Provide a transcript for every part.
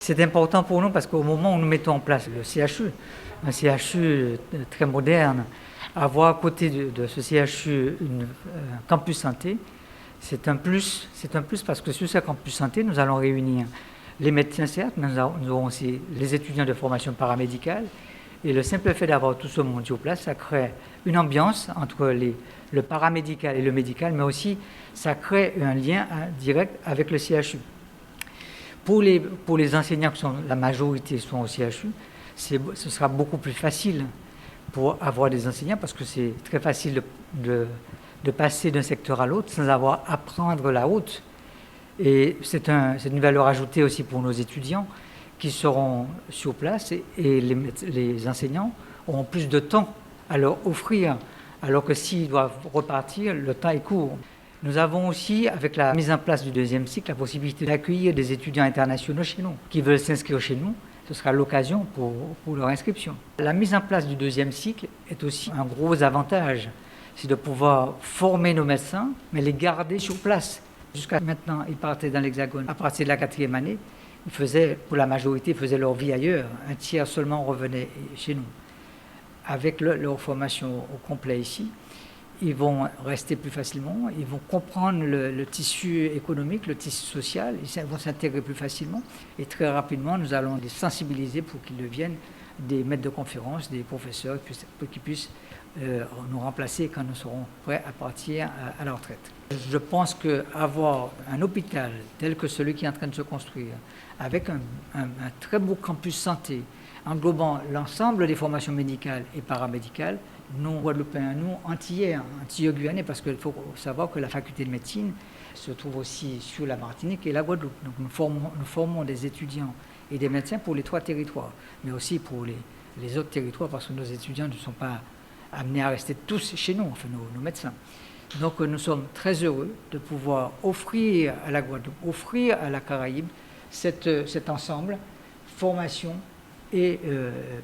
C'est important pour nous parce qu'au moment où nous mettons en place le CHU, un CHU très moderne, avoir à côté de ce CHU un campus santé, c'est un plus parce que sur ce campus santé, nous allons réunir les médecins, certes, mais nous aurons aussi les étudiants de formation paramédicale. Et le simple fait d'avoir tout ce monde sur place, ça crée une ambiance entre le paramédical et le médical, mais aussi ça crée un lien direct avec le CHU. Pour les enseignants, la majorité sont au CHU, ce sera beaucoup plus facile pour avoir des enseignants parce que c'est très facile de passer d'un secteur à l'autre sans avoir à prendre la route. Et c'est une valeur ajoutée aussi pour nos étudiants qui seront sur place et les enseignants auront plus de temps à leur offrir, alors que s'ils doivent repartir, le temps est court. Nous avons aussi, avec la mise en place du deuxième cycle, la possibilité d'accueillir des étudiants internationaux chez nous, qui veulent s'inscrire chez nous. Ce sera l'occasion pour leur inscription. La mise en place du deuxième cycle est aussi un gros avantage, c'est de pouvoir former nos médecins, mais les garder sur place. Jusqu'à maintenant, ils partaient dans l'Hexagone. À partir de la 4e année, pour la majorité, ils faisaient leur vie ailleurs. Un tiers seulement revenait chez nous. Avec leur formation au complet ici, ils vont rester plus facilement, ils vont comprendre le tissu économique, le tissu social, ils vont s'intégrer plus facilement. Et très rapidement, nous allons les sensibiliser pour qu'ils deviennent des maîtres de conférences, des professeurs pour qu'ils puissent nous remplacer quand nous serons prêts à partir à la retraite. Je pense qu'avoir un hôpital tel que celui qui est en train de se construire, avec un très beau campus santé, englobant l'ensemble des formations médicales et paramédicales, nous, Guadeloupéens, nous, Antillais, Antillais-Guyanais, parce qu'il faut savoir que la faculté de médecine se trouve aussi sur la Martinique et la Guadeloupe. Donc nous formons des étudiants et des médecins pour les 3 territoires, mais aussi pour les autres territoires, parce que nos étudiants ne sont pas amenés à rester tous chez nous, enfin nos médecins. Donc nous sommes très heureux de pouvoir offrir à la Guadeloupe, offrir à la Caraïbe cet ensemble, formation et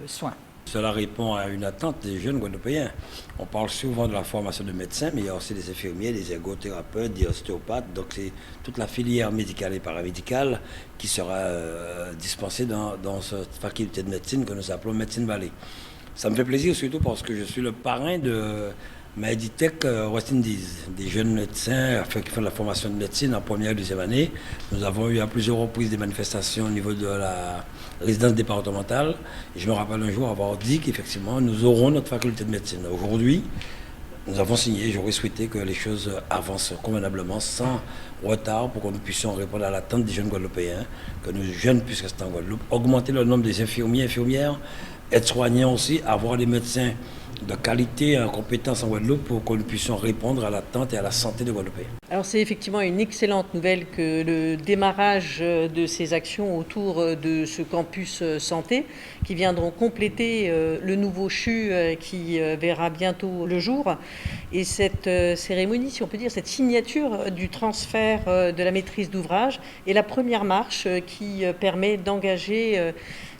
soins. Cela répond à une attente des jeunes Guadeloupéens. On parle souvent de la formation de médecins, mais il y a aussi des infirmiers, des ergothérapeutes, des ostéopathes. Donc c'est toute la filière médicale et paramédicale qui sera dispensée dans cette faculté de médecine que nous appelons Médecine Vallée. Ça me fait plaisir surtout parce que je suis le parrain de Meditech West Indies, des jeunes médecins qui font de la formation de médecine en première et deuxième année. Nous avons eu à plusieurs reprises des manifestations au niveau de la résidence départementale. Et je me rappelle un jour avoir dit qu'effectivement, nous aurons notre faculté de médecine. Aujourd'hui, nous avons signé. J'aurais souhaité que les choses avancent convenablement, sans retard, pour que nous puissions répondre à l'attente des jeunes Guadeloupéens, que nos jeunes puissent rester en Guadeloupe, augmenter le nombre des infirmiers, infirmières, aides-soignants aussi, avoir des médecins de qualité et compétences en Guadeloupe pour que nous puissions répondre à l'attente et à la santé des Guadeloupéens. Alors c'est effectivement une excellente nouvelle que le démarrage de ces actions autour de ce campus santé qui viendront compléter le nouveau CHU qui verra bientôt le jour. Et cette cérémonie, si on peut dire, cette signature du transfert de la maîtrise d'ouvrage est la première marche qui permet d'engager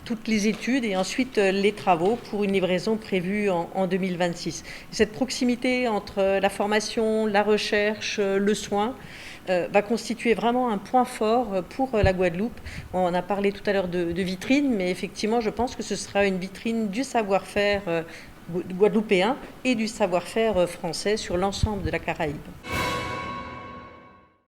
toutes les études et ensuite les travaux pour une livraison prévue en 2026. Cette proximité entre la formation, la recherche, le soin va constituer vraiment un point fort pour la Guadeloupe. On a parlé tout à l'heure de vitrine, mais effectivement, je pense que ce sera une vitrine du savoir-faire guadeloupéen et du savoir-faire français sur l'ensemble de la Caraïbe.